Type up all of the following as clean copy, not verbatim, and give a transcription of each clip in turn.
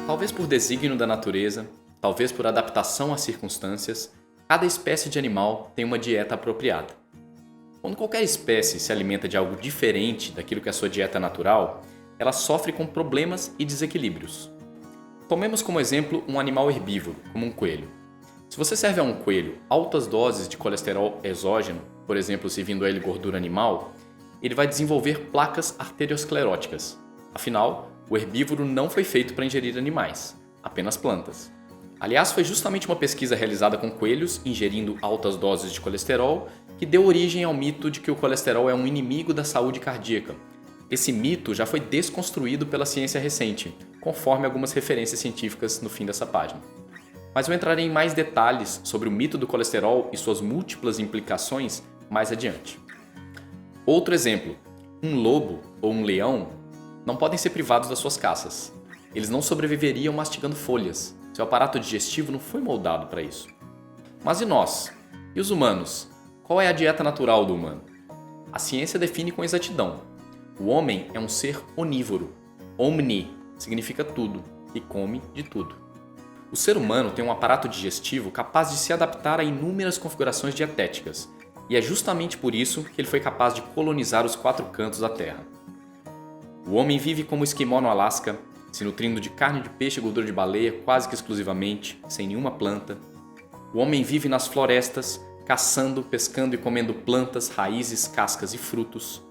Talvez por desígnio da natureza, talvez por adaptação às circunstâncias, cada espécie de animal tem uma dieta apropriada. Quando qualquer espécie se alimenta de algo diferente daquilo que é a sua dieta natural, ela sofre com problemas e desequilíbrios. Tomemos como exemplo um animal herbívoro, como um coelho. Se você serve a um coelho altas doses de colesterol exógeno, por exemplo, servindo a ele gordura animal, ele vai desenvolver placas arterioscleróticas. Afinal, o herbívoro não foi feito para ingerir animais, apenas plantas. Aliás, foi justamente uma pesquisa realizada com coelhos ingerindo altas doses de colesterol que deu origem ao mito de que o colesterol é um inimigo da saúde cardíaca. Esse mito já foi desconstruído pela ciência recente, conforme algumas referências científicas no fim dessa página. Mas eu entrarei em mais detalhes sobre o mito do colesterol e suas múltiplas implicações mais adiante. Outro exemplo, um lobo ou um leão não podem ser privados das suas caças. Eles não sobreviveriam mastigando folhas. Seu aparato digestivo não foi moldado para isso. Mas e nós? E os humanos? Qual é a dieta natural do humano? A ciência define com exatidão. O homem é um ser onívoro. Omni significa tudo e come de tudo. O ser humano tem um aparato digestivo capaz de se adaptar a inúmeras configurações dietéticas, e é justamente por isso que ele foi capaz de colonizar os 4 cantos da Terra. O homem vive como esquimó no Alasca, se nutrindo de carne de peixe e gordura de baleia quase que exclusivamente, sem nenhuma planta. O homem vive nas florestas, caçando, pescando e comendo plantas, raízes, cascas e frutos.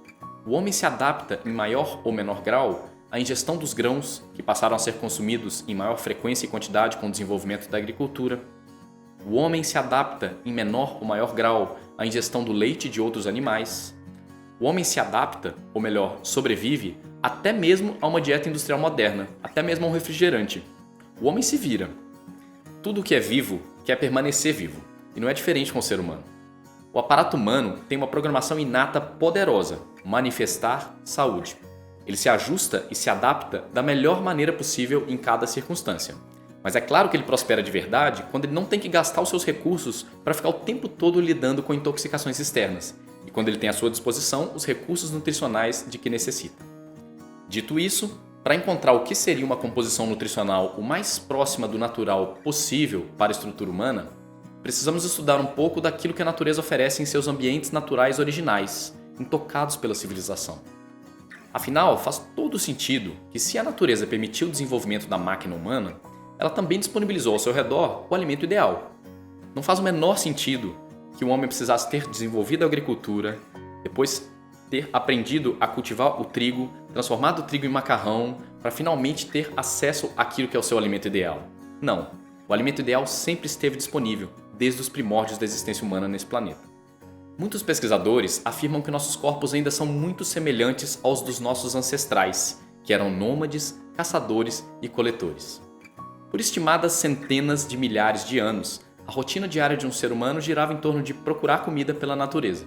O homem se adapta em maior ou menor grau à ingestão dos grãos, que passaram a ser consumidos em maior frequência e quantidade com o desenvolvimento da agricultura. O homem se adapta em menor ou maior grau à ingestão do leite de outros animais. O homem se adapta, ou melhor, sobrevive, até mesmo a uma dieta industrial moderna, até mesmo a um refrigerante. O homem se vira. Tudo que é vivo quer permanecer vivo, e não é diferente com o ser humano. O aparato humano tem uma programação inata poderosa, manifestar saúde. Ele se ajusta e se adapta da melhor maneira possível em cada circunstância. Mas é claro que ele prospera de verdade quando ele não tem que gastar os seus recursos para ficar o tempo todo lidando com intoxicações externas, e quando ele tem à sua disposição os recursos nutricionais de que necessita. Dito isso, para encontrar o que seria uma composição nutricional o mais próxima do natural possível para a estrutura humana, precisamos estudar um pouco daquilo que a natureza oferece em seus ambientes naturais originais, intocados pela civilização. Afinal, faz todo sentido que se a natureza permitiu o desenvolvimento da máquina humana, ela também disponibilizou ao seu redor o alimento ideal. Não faz o menor sentido que o homem precisasse ter desenvolvido a agricultura, depois ter aprendido a cultivar o trigo, transformado o trigo em macarrão, para finalmente ter acesso àquilo que é o seu alimento ideal. Não, o alimento ideal sempre esteve disponível, desde os primórdios da existência humana nesse planeta. Muitos pesquisadores afirmam que nossos corpos ainda são muito semelhantes aos dos nossos ancestrais, que eram nômades, caçadores e coletores. Por estimadas centenas de milhares de anos, a rotina diária de um ser humano girava em torno de procurar comida pela natureza.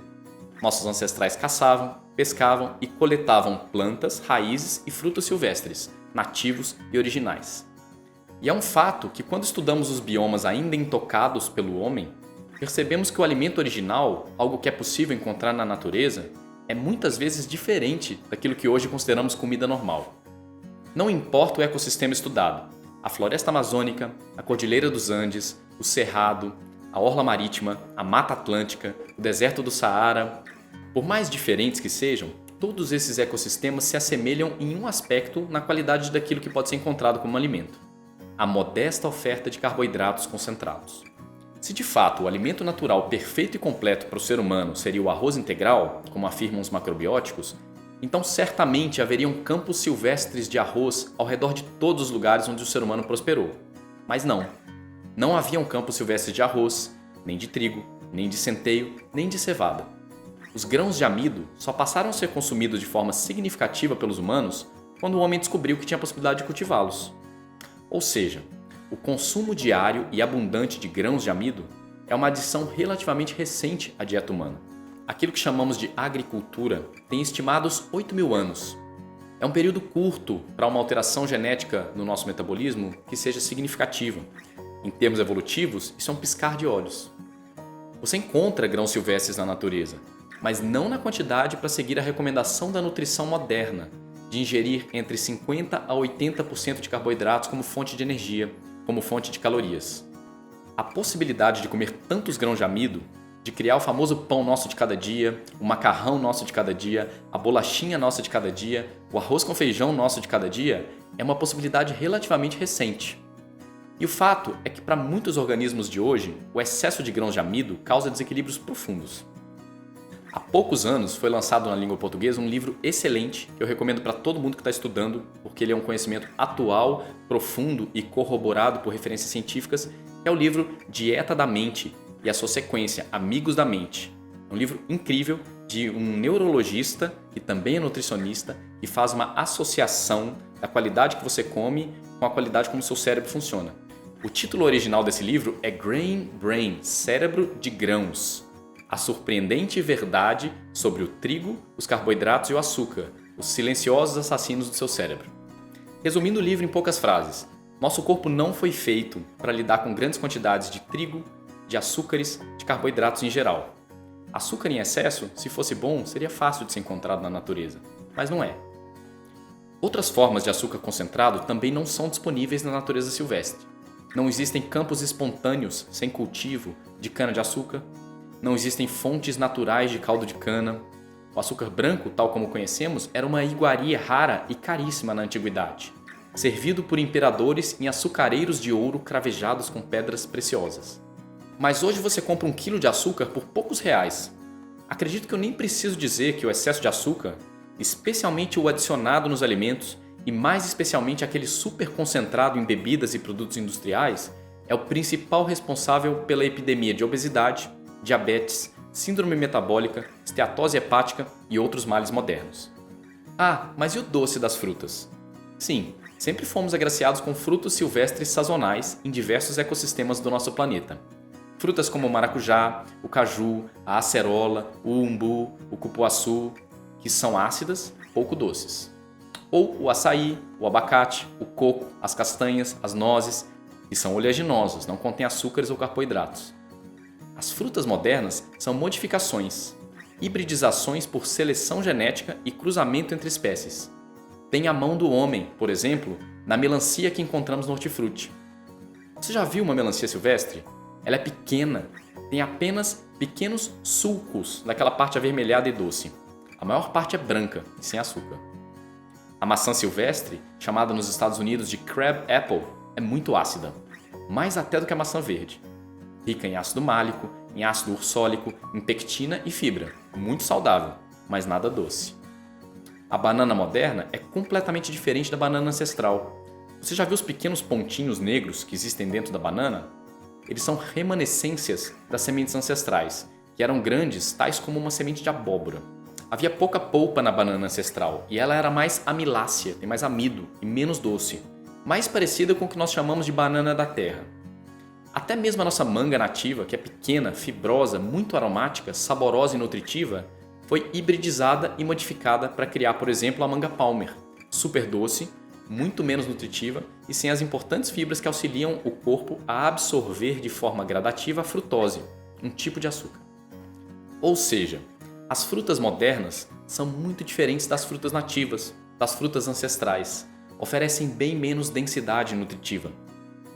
Nossos ancestrais caçavam, pescavam e coletavam plantas, raízes e frutos silvestres, nativos e originais. E é um fato que quando estudamos os biomas ainda intocados pelo homem, percebemos que o alimento original, algo que é possível encontrar na natureza, é muitas vezes diferente daquilo que hoje consideramos comida normal. Não importa o ecossistema estudado, a floresta amazônica, a cordilheira dos Andes, o cerrado, a orla marítima, a mata atlântica, o deserto do Saara. Por mais diferentes que sejam, todos esses ecossistemas se assemelham em um aspecto na qualidade daquilo que pode ser encontrado como alimento: a modesta oferta de carboidratos concentrados. Se de fato o alimento natural perfeito e completo para o ser humano seria o arroz integral, como afirmam os macrobióticos, então certamente haveriam campos silvestres de arroz ao redor de todos os lugares onde o ser humano prosperou. Mas não haviam campos silvestres de arroz, nem de trigo, nem de centeio, nem de cevada. Os grãos de amido só passaram a ser consumidos de forma significativa pelos humanos quando o homem descobriu que tinha a possibilidade de cultivá-los. Ou seja, o consumo diário e abundante de grãos de amido é uma adição relativamente recente à dieta humana. Aquilo que chamamos de agricultura tem estimados 8.000 anos. É um período curto para uma alteração genética no nosso metabolismo que seja significativa. Em termos evolutivos, isso é um piscar de olhos. Você encontra grãos silvestres na natureza, mas não na quantidade para seguir a recomendação da nutrição moderna, de ingerir entre 50% a 80% de carboidratos como fonte de energia, como fonte de calorias. A possibilidade de comer tantos grãos de amido, de criar o famoso pão nosso de cada dia, o macarrão nosso de cada dia, a bolachinha nossa de cada dia, o arroz com feijão nosso de cada dia, é uma possibilidade relativamente recente. E o fato é que para muitos organismos de hoje, o excesso de grãos de amido causa desequilíbrios profundos. Há poucos anos foi lançado na língua portuguesa um livro excelente que eu recomendo para todo mundo que está estudando, porque ele é um conhecimento atual, profundo e corroborado por referências científicas, que é o livro Dieta da Mente e a sua sequência Amigos da Mente. É um livro incrível de um neurologista que também é nutricionista e faz uma associação da qualidade que você come com a qualidade como seu cérebro funciona. O título original desse livro é Grain Brain, Cérebro de Grãos. A surpreendente verdade sobre o trigo, os carboidratos e o açúcar, os silenciosos assassinos do seu cérebro. Resumindo o livro em poucas frases, nosso corpo não foi feito para lidar com grandes quantidades de trigo, de açúcares, de carboidratos em geral. Açúcar em excesso, se fosse bom, seria fácil de ser encontrado na natureza, mas não é. Outras formas de açúcar concentrado também não são disponíveis na natureza silvestre. Não existem campos espontâneos, sem cultivo, de cana-de-açúcar. Não existem fontes naturais de caldo de cana. O açúcar branco, tal como conhecemos, era uma iguaria rara e caríssima na antiguidade, servido por imperadores em açucareiros de ouro cravejados com pedras preciosas. Mas hoje você compra 1 quilo de açúcar por poucos reais. Acredito que eu nem preciso dizer que o excesso de açúcar, especialmente o adicionado nos alimentos e mais especialmente aquele super concentrado em bebidas e produtos industriais, é o principal responsável pela epidemia de obesidade, diabetes, síndrome metabólica, esteatose hepática e outros males modernos. Ah, mas e o doce das frutas? Sim, sempre fomos agraciados com frutos silvestres sazonais em diversos ecossistemas do nosso planeta. Frutas como o maracujá, o caju, a acerola, o umbu, o cupuaçu, que são ácidas, pouco doces. Ou o açaí, o abacate, o coco, as castanhas, as nozes, que são oleaginosos, não contêm açúcares ou carboidratos. As frutas modernas são modificações, hibridizações por seleção genética e cruzamento entre espécies. Tem a mão do homem, por exemplo, na melancia que encontramos no hortifruti. Você já viu uma melancia silvestre? Ela é pequena, tem apenas pequenos sulcos daquela parte avermelhada e doce. A maior parte é branca e sem açúcar. A maçã silvestre, chamada nos Estados Unidos de crab apple, é muito ácida, mais até do que a maçã verde. Rica em ácido málico, em ácido ursólico, em pectina e fibra, muito saudável, mas nada doce. A banana moderna é completamente diferente da banana ancestral. Você já viu os pequenos pontinhos negros que existem dentro da banana? Eles são remanescências das sementes ancestrais, que eram grandes, tais como uma semente de abóbora. Havia pouca polpa na banana ancestral e ela era mais amilácea, tem mais amido e menos doce, mais parecida com o que nós chamamos de banana da terra. Até mesmo a nossa manga nativa, que é pequena, fibrosa, muito aromática, saborosa e nutritiva, foi hibridizada e modificada para criar, por exemplo, a manga palmer, super doce, muito menos nutritiva e sem as importantes fibras que auxiliam o corpo a absorver de forma gradativa a frutose, um tipo de açúcar. Ou seja, as frutas modernas são muito diferentes das frutas nativas, das frutas ancestrais, oferecem bem menos densidade nutritiva.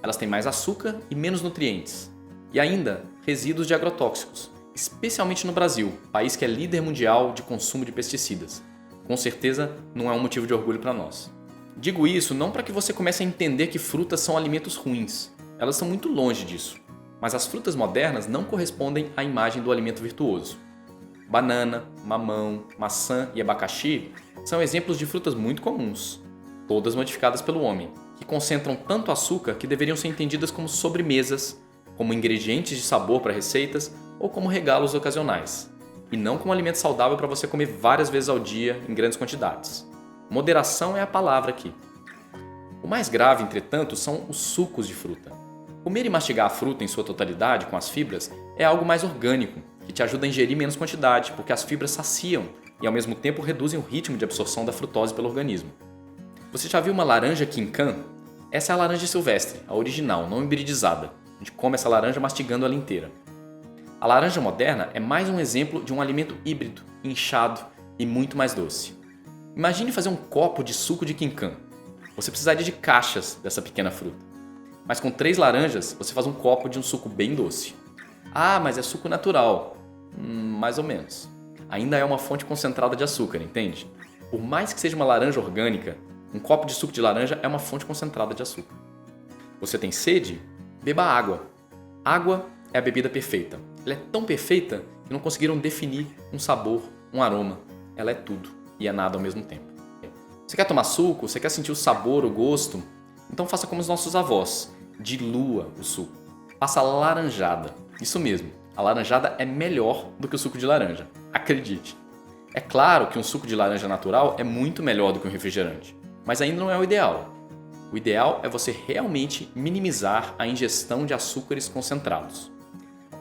Elas têm mais açúcar e menos nutrientes. E ainda, resíduos de agrotóxicos, especialmente no Brasil, país que é líder mundial de consumo de pesticidas. Com certeza, não é um motivo de orgulho para nós. Digo isso não para que você comece a entender que frutas são alimentos ruins. Elas estão muito longe disso. Mas as frutas modernas não correspondem à imagem do alimento virtuoso. Banana, mamão, maçã e abacaxi são exemplos de frutas muito comuns, todas modificadas pelo homem, que concentram tanto açúcar que deveriam ser entendidas como sobremesas, como ingredientes de sabor para receitas ou como regalos ocasionais, e não como alimento saudável para você comer várias vezes ao dia em grandes quantidades. Moderação é a palavra aqui. O mais grave, entretanto, são os sucos de fruta. Comer e mastigar a fruta em sua totalidade com as fibras é algo mais orgânico, que te ajuda a ingerir menos quantidade, porque as fibras saciam e ao mesmo tempo reduzem o ritmo de absorção da frutose pelo organismo. Você já viu uma laranja quincan? Essa é a laranja silvestre, a original, não hibridizada. A gente come essa laranja mastigando ela inteira. A laranja moderna é mais um exemplo de um alimento híbrido, inchado e muito mais doce. Imagine fazer um copo de suco de quinquã. Você precisaria de caixas dessa pequena fruta. Mas com 3 laranjas, você faz um copo de um suco bem doce. Ah, mas é suco natural. Mais ou menos. Ainda é uma fonte concentrada de açúcar, entende? Por mais que seja uma laranja orgânica, um copo de suco de laranja é uma fonte concentrada de açúcar. Você tem sede? Beba água. Água é a bebida perfeita. Ela é tão perfeita que não conseguiram definir um sabor, um aroma. Ela é tudo e é nada ao mesmo tempo. Você quer tomar suco? Você quer sentir o sabor, o gosto? Então faça como os nossos avós. Dilua o suco. Faça laranjada. Isso mesmo. A laranjada é melhor do que o suco de laranja. Acredite. É claro que um suco de laranja natural é muito melhor do que um refrigerante. Mas ainda não é o ideal. O ideal é você realmente minimizar a ingestão de açúcares concentrados.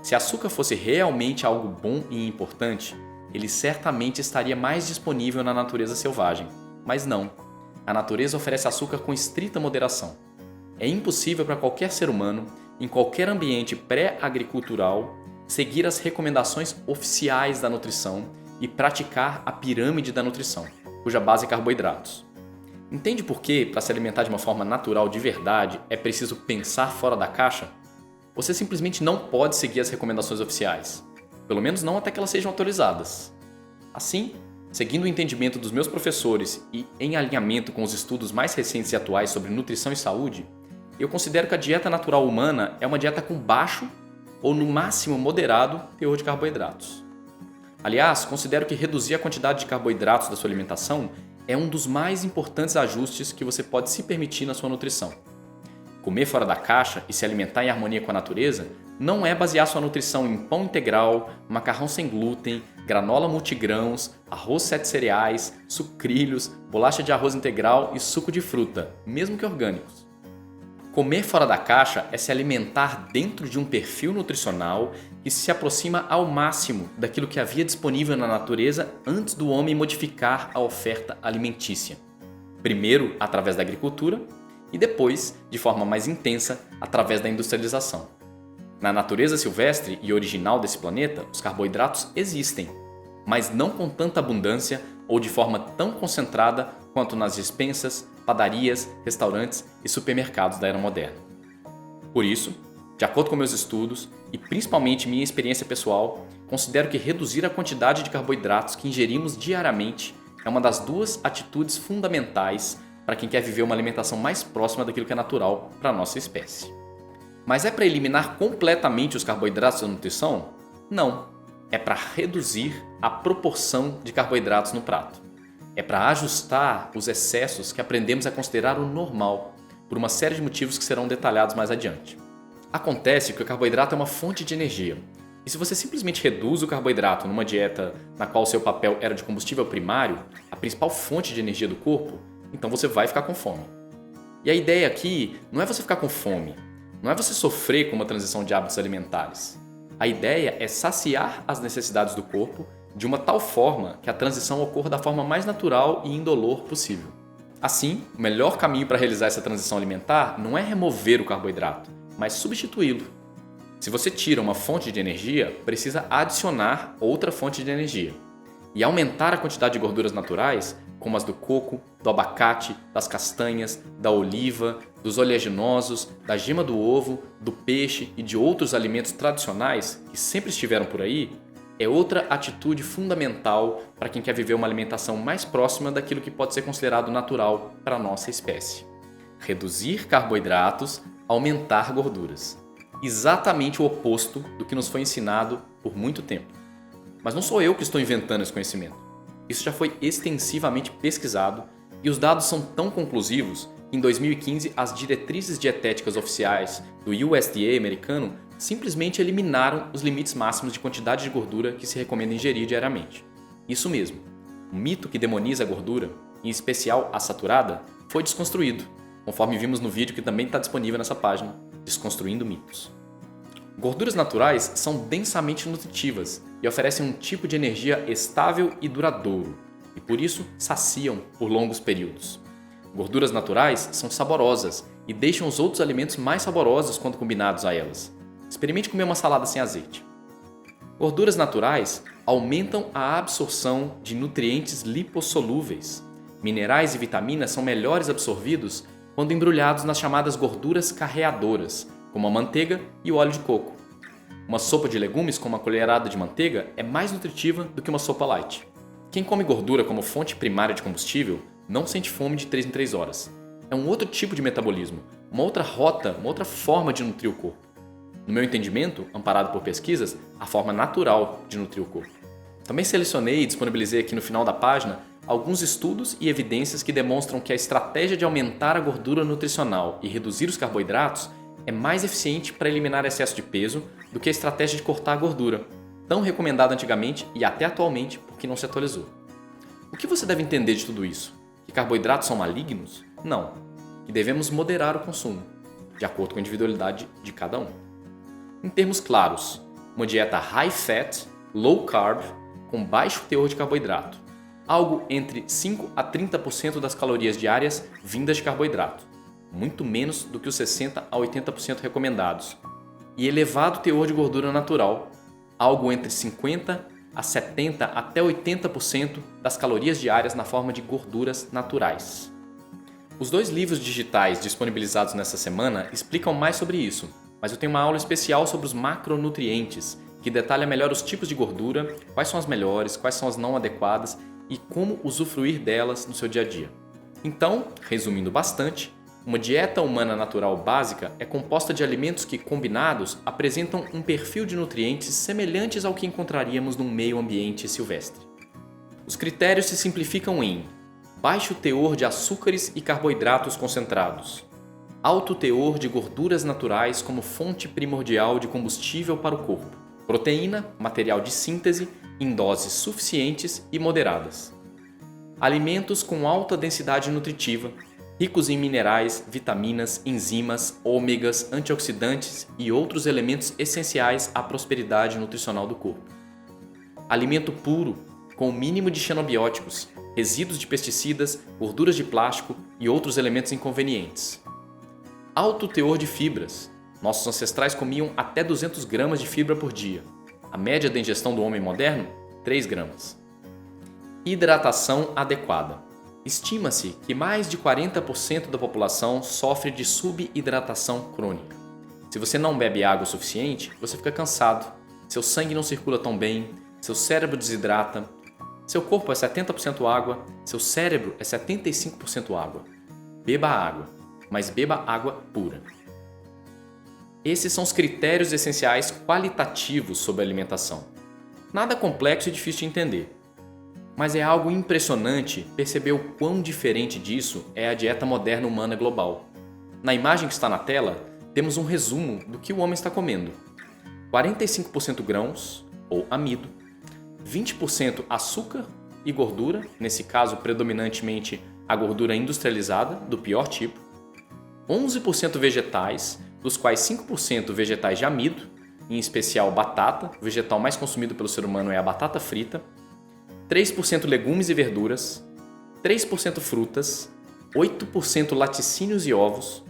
Se açúcar fosse realmente algo bom e importante, ele certamente estaria mais disponível na natureza selvagem. Mas não. A natureza oferece açúcar com estrita moderação. É impossível para qualquer ser humano, em qualquer ambiente pré-agricultural, seguir as recomendações oficiais da nutrição e praticar a pirâmide da nutrição, cuja base é carboidratos. Entende por que, para se alimentar de uma forma natural de verdade, é preciso pensar fora da caixa? Você simplesmente não pode seguir as recomendações oficiais, pelo menos não até que elas sejam atualizadas. Assim, seguindo o entendimento dos meus professores e em alinhamento com os estudos mais recentes e atuais sobre nutrição e saúde, eu considero que a dieta natural humana é uma dieta com baixo ou no máximo moderado teor de carboidratos. Aliás, considero que reduzir a quantidade de carboidratos da sua alimentação é um dos mais importantes ajustes que você pode se permitir na sua nutrição. Comer fora da caixa e se alimentar em harmonia com a natureza não é basear sua nutrição em pão integral, macarrão sem glúten, granola multigrãos, arroz 7 cereais, sucrilhos, bolacha de arroz integral e suco de fruta, mesmo que orgânicos. Comer fora da caixa é se alimentar dentro de um perfil nutricional que se aproxima ao máximo daquilo que havia disponível na natureza antes do homem modificar a oferta alimentícia. Primeiro, através da agricultura, e depois, de forma mais intensa, através da industrialização. Na natureza silvestre e original desse planeta, os carboidratos existem, mas não com tanta abundância ou de forma tão concentrada quanto nas despensas, padarias, restaurantes e supermercados da era moderna. Por isso, de acordo com meus estudos e principalmente minha experiência pessoal, considero que reduzir a quantidade de carboidratos que ingerimos diariamente é uma das 2 atitudes fundamentais para quem quer viver uma alimentação mais próxima daquilo que é natural para a nossa espécie. Mas é para eliminar completamente os carboidratos da nutrição? Não. É para reduzir a proporção de carboidratos no prato. É para ajustar os excessos que aprendemos a considerar o normal, por uma série de motivos que serão detalhados mais adiante. Acontece que o carboidrato é uma fonte de energia. E se você simplesmente reduz o carboidrato numa dieta na qual seu papel era de combustível primário, a principal fonte de energia do corpo, então você vai ficar com fome. E a ideia aqui não é você ficar com fome, não é você sofrer com uma transição de hábitos alimentares. A ideia é saciar as necessidades do corpo de uma tal forma que a transição ocorra da forma mais natural e indolor possível. Assim, o melhor caminho para realizar essa transição alimentar não é remover o carboidrato, mas substituí-lo. Se você tira uma fonte de energia, precisa adicionar outra fonte de energia. E aumentar a quantidade de gorduras naturais, como as do coco, do abacate, das castanhas, da oliva, dos oleaginosos, da gema do ovo, do peixe e de outros alimentos tradicionais que sempre estiveram por aí, é outra atitude fundamental para quem quer viver uma alimentação mais próxima daquilo que pode ser considerado natural para a nossa espécie. Reduzir carboidratos, aumentar gorduras. Exatamente o oposto do que nos foi ensinado por muito tempo. Mas não sou eu que estou inventando esse conhecimento. Isso já foi extensivamente pesquisado e os dados são tão conclusivos que em 2015 as diretrizes dietéticas oficiais do USDA americano simplesmente eliminaram os limites máximos de quantidade de gordura que se recomenda ingerir diariamente. Isso mesmo, o mito que demoniza a gordura, em especial a saturada, foi desconstruído, conforme vimos no vídeo que também está disponível nessa página, Desconstruindo Mitos. Gorduras naturais são densamente nutritivas e oferecem um tipo de energia estável e duradouro, e por isso saciam por longos períodos. Gorduras naturais são saborosas e deixam os outros alimentos mais saborosos quando combinados a elas. Experimente comer uma salada sem azeite. Gorduras naturais aumentam a absorção de nutrientes lipossolúveis. minerais e vitaminas são melhores absorvidos quando embrulhados nas chamadas gorduras carreadoras, como a manteiga e o óleo de coco. Uma sopa de legumes com uma colherada de manteiga é mais nutritiva do que uma sopa light. Quem come gordura como fonte primária de combustível não sente fome de 3 em 3 horas. É um outro tipo de metabolismo, uma outra rota, uma outra forma de nutrir o corpo. No meu entendimento, amparado por pesquisas, a forma natural de nutrir o corpo. Também selecionei e disponibilizei aqui no final da página alguns estudos e evidências que demonstram que a estratégia de aumentar a gordura nutricional e reduzir os carboidratos é mais eficiente para eliminar excesso de peso do que a estratégia de cortar a gordura, tão recomendada antigamente e até atualmente porque não se atualizou. O que você deve entender de tudo isso? Que carboidratos são malignos? Não. Que devemos moderar o consumo, de acordo com a individualidade de cada um. Em termos claros, uma dieta high fat, low carb, com baixo teor de carboidrato. Algo entre 5 a 30% das calorias diárias vindas de carboidrato, muito menos do que os 60 a 80% recomendados. E elevado teor de gordura natural, algo entre 50 a 70 até 80% das calorias diárias na forma de gorduras naturais. Os 2 livros digitais disponibilizados nessa semana explicam mais sobre isso, mas eu tenho uma aula especial sobre os macronutrientes, que detalha melhor os tipos de gordura, quais são as melhores, quais são as não adequadas e como usufruir delas no seu dia a dia. Então, resumindo bastante, uma dieta humana natural básica é composta de alimentos que, combinados, apresentam um perfil de nutrientes semelhantes ao que encontraríamos num meio ambiente silvestre. Os critérios se simplificam em baixo teor de açúcares e carboidratos concentrados, alto teor de gorduras naturais como fonte primordial de combustível para o corpo, proteína, material de síntese, em doses suficientes e moderadas. Alimentos com alta densidade nutritiva, ricos em minerais, vitaminas, enzimas, ômegas, antioxidantes e outros elementos essenciais à prosperidade nutricional do corpo. Alimento puro, com o mínimo de xenobióticos, resíduos de pesticidas, gorduras de plástico e outros elementos inconvenientes. Alto teor de fibras. Nossos ancestrais comiam até 200 gramas de fibra por dia. A média da ingestão do homem moderno, 3 gramas. Hidratação adequada. Estima-se que mais de 40% da população sofre de subidratação crônica. Se você não bebe água o suficiente, você fica cansado, seu sangue não circula tão bem, seu cérebro desidrata, seu corpo é 70% água, seu cérebro é 75% água. Beba água, mas beba água pura. Esses são os critérios essenciais qualitativos sobre a alimentação. Nada complexo e difícil de entender. Mas é algo impressionante perceber o quão diferente disso é a dieta moderna humana global. Na imagem que está na tela, temos um resumo do que o homem está comendo. 45% grãos, ou amido, 20% açúcar e gordura, nesse caso predominantemente a gordura industrializada, do pior tipo, 11% vegetais, dos quais 5% vegetais de amido, em especial batata, o vegetal mais consumido pelo ser humano é a batata frita, 3% legumes e verduras, 3% frutas, 8% laticínios e ovos,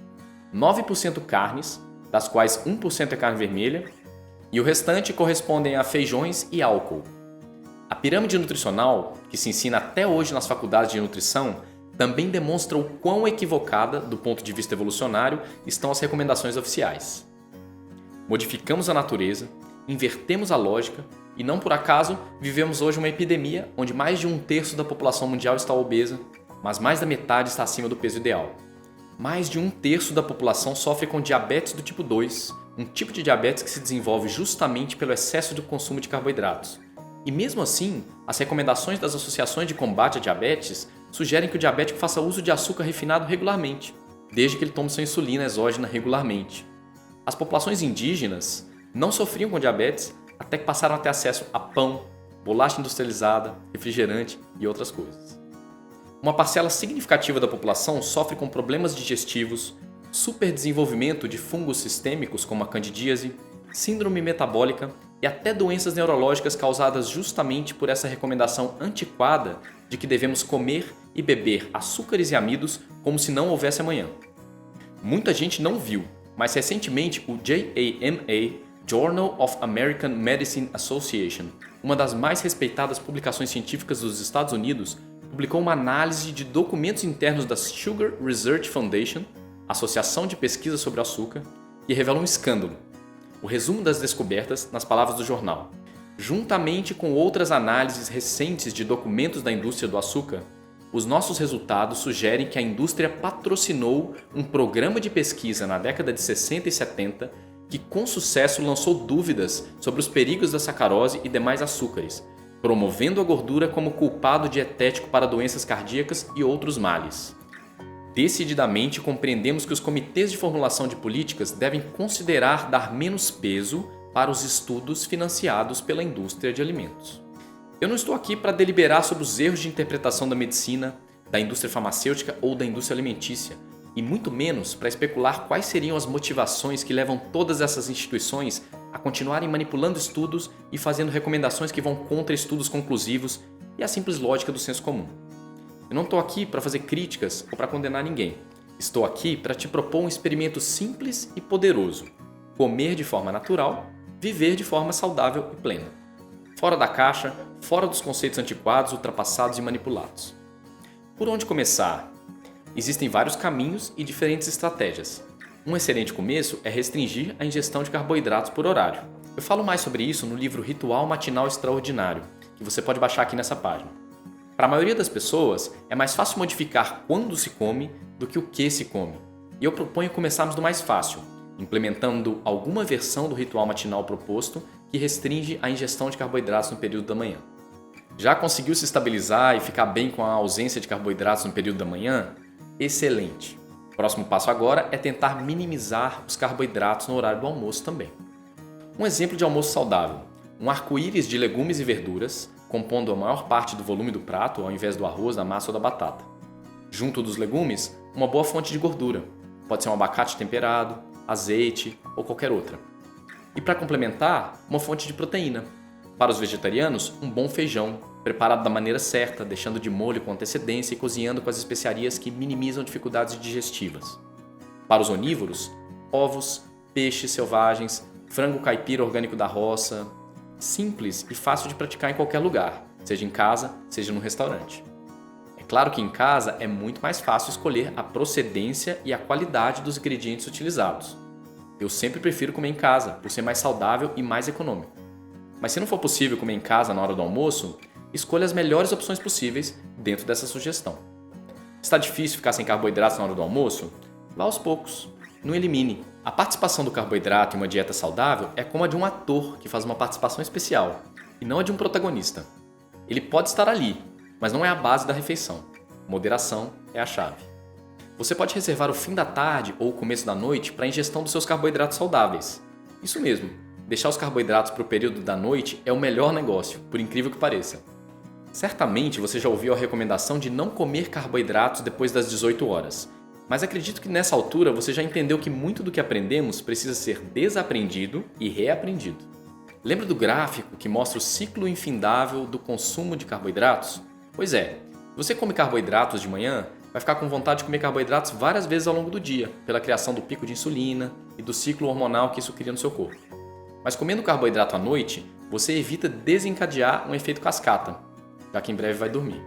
9% carnes, das quais 1% é carne vermelha, e o restante correspondem a feijões e álcool. A pirâmide nutricional, que se ensina até hoje nas faculdades de nutrição, também demonstra o quão equivocada, do ponto de vista evolucionário, estão as recomendações oficiais. Modificamos a natureza, invertemos a lógica e, não por acaso, vivemos hoje uma epidemia onde mais de 1/3 da população mundial está obesa, mas mais da metade está acima do peso ideal. Mais de 1/3 da população sofre com diabetes do tipo 2, um tipo de diabetes que se desenvolve justamente pelo excesso do consumo de carboidratos. E mesmo assim, as recomendações das associações de combate à diabetes sugerem que o diabético faça uso de açúcar refinado regularmente, desde que ele tome sua insulina exógena regularmente. As populações indígenas não sofriam com diabetes até que passaram a ter acesso a pão, bolacha industrializada, refrigerante e outras coisas. Uma parcela significativa da população sofre com problemas digestivos, superdesenvolvimento de fungos sistêmicos como a candidíase, síndrome metabólica e até doenças neurológicas causadas justamente por essa recomendação antiquada de que devemos comer e beber açúcares e amidos como se não houvesse amanhã. Muita gente não viu, mas recentemente o JAMA, Journal of American Medicine Association, uma das mais respeitadas publicações científicas dos Estados Unidos, publicou uma análise de documentos internos da Sugar Research Foundation, Associação de Pesquisa sobre o Açúcar, que revela um escândalo. O resumo das descobertas nas palavras do jornal. Juntamente com outras análises recentes de documentos da indústria do açúcar, os nossos resultados sugerem que a indústria patrocinou um programa de pesquisa na década de 60 e 70 que com sucesso lançou dúvidas sobre os perigos da sacarose e demais açúcares, promovendo a gordura como culpado dietético para doenças cardíacas e outros males. Decididamente compreendemos que os comitês de formulação de políticas devem considerar dar menos peso para os estudos financiados pela indústria de alimentos. Eu não estou aqui para deliberar sobre os erros de interpretação da medicina, da indústria farmacêutica ou da indústria alimentícia, e muito menos para especular quais seriam as motivações que levam todas essas instituições a continuarem manipulando estudos e fazendo recomendações que vão contra estudos conclusivos e a simples lógica do senso comum. Eu não estou aqui para fazer críticas ou para condenar ninguém. Estou aqui para te propor um experimento simples e poderoso. Comer de forma natural, viver de forma saudável e plena. Fora da caixa, fora dos conceitos antiquados, ultrapassados e manipulados. Por onde começar? Existem vários caminhos e diferentes estratégias. Um excelente começo é restringir a ingestão de carboidratos por horário. Eu falo mais sobre isso no livro Ritual Matinal Extraordinário, que você pode baixar aqui nessa página. Para a maioria das pessoas, é mais fácil modificar quando se come do que o que se come. E eu proponho começarmos do mais fácil, implementando alguma versão do ritual matinal proposto que restringe a ingestão de carboidratos no período da manhã. Já conseguiu se estabilizar e ficar bem com a ausência de carboidratos no período da manhã? Excelente! O próximo passo agora é tentar minimizar os carboidratos no horário do almoço também. Um exemplo de almoço saudável: um arco-íris de legumes e verduras, compondo a maior parte do volume do prato ao invés do arroz, da massa ou da batata. Junto dos legumes, uma boa fonte de gordura. Pode ser um abacate temperado, azeite ou qualquer outra. E para complementar, uma fonte de proteína. Para os vegetarianos, um bom feijão, preparado da maneira certa, deixando de molho com antecedência e cozinhando com as especiarias que minimizam dificuldades digestivas. Para os onívoros, ovos, peixes selvagens, frango caipira orgânico da roça. Simples e fácil de praticar em qualquer lugar, seja em casa, seja no restaurante. É claro que em casa é muito mais fácil escolher a procedência e a qualidade dos ingredientes utilizados. Eu sempre prefiro comer em casa, por ser mais saudável e mais econômico. Mas se não for possível comer em casa na hora do almoço, escolha as melhores opções possíveis dentro dessa sugestão. Está difícil ficar sem carboidratos na hora do almoço? Vá aos poucos, não elimine. A participação do carboidrato em uma dieta saudável é como a de um ator que faz uma participação especial, e não a de um protagonista. Ele pode estar ali, mas não é a base da refeição. Moderação é a chave. Você pode reservar o fim da tarde ou o começo da noite para a ingestão dos seus carboidratos saudáveis. Isso mesmo, deixar os carboidratos para o período da noite é o melhor negócio, por incrível que pareça. Certamente você já ouviu a recomendação de não comer carboidratos depois das 18 horas. Mas acredito que nessa altura você já entendeu que muito do que aprendemos precisa ser desaprendido e reaprendido. Lembra do gráfico que mostra o ciclo infindável do consumo de carboidratos? Pois é, se você come carboidratos de manhã, vai ficar com vontade de comer carboidratos várias vezes ao longo do dia, pela criação do pico de insulina e do ciclo hormonal que isso cria no seu corpo. Mas comendo carboidrato à noite, você evita desencadear um efeito cascata, já que em breve vai dormir.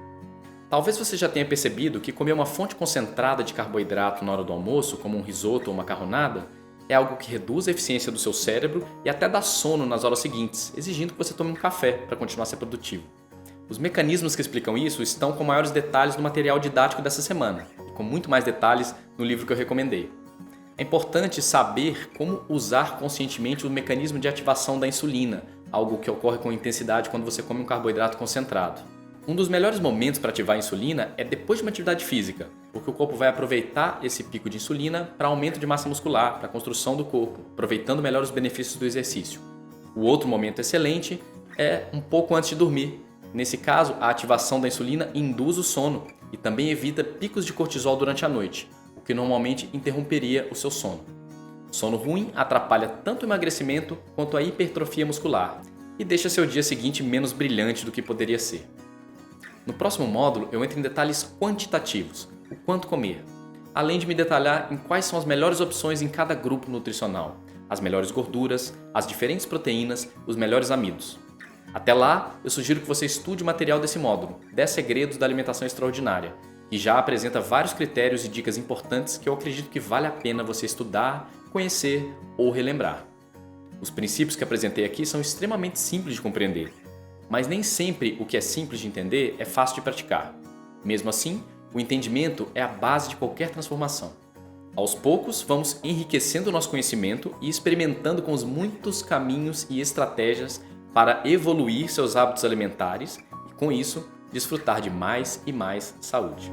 Talvez você já tenha percebido que comer uma fonte concentrada de carboidrato na hora do almoço, como um risoto ou macarronada, é algo que reduz a eficiência do seu cérebro e até dá sono nas horas seguintes, exigindo que você tome um café para continuar a ser produtivo. Os mecanismos que explicam isso estão com maiores detalhes no material didático dessa semana, e com muito mais detalhes no livro que eu recomendei. É importante saber como usar conscientemente o mecanismo de ativação da insulina, algo que ocorre com intensidade quando você come um carboidrato concentrado. Um dos melhores momentos para ativar a insulina é depois de uma atividade física, porque o corpo vai aproveitar esse pico de insulina para aumento de massa muscular, para a construção do corpo, aproveitando melhor os benefícios do exercício. O outro momento excelente é um pouco antes de dormir. Nesse caso, a ativação da insulina induz o sono e também evita picos de cortisol durante a noite, o que normalmente interromperia o seu sono. Sono ruim atrapalha tanto o emagrecimento quanto a hipertrofia muscular e deixa seu dia seguinte menos brilhante do que poderia ser. No próximo módulo, eu entro em detalhes quantitativos, o quanto comer, além de me detalhar em quais são as melhores opções em cada grupo nutricional, as melhores gorduras, as diferentes proteínas, os melhores amidos. Até lá, eu sugiro que você estude o material desse módulo, 10 Segredos da Alimentação Extraordinária, que já apresenta vários critérios e dicas importantes que eu acredito que vale a pena você estudar, conhecer ou relembrar. Os princípios que apresentei aqui são extremamente simples de compreender, mas nem sempre o que é simples de entender é fácil de praticar. Mesmo assim, o entendimento é a base de qualquer transformação. Aos poucos, vamos enriquecendo o nosso conhecimento e experimentando com os muitos caminhos e estratégias para evoluir seus hábitos alimentares e, com isso, desfrutar de mais e mais saúde.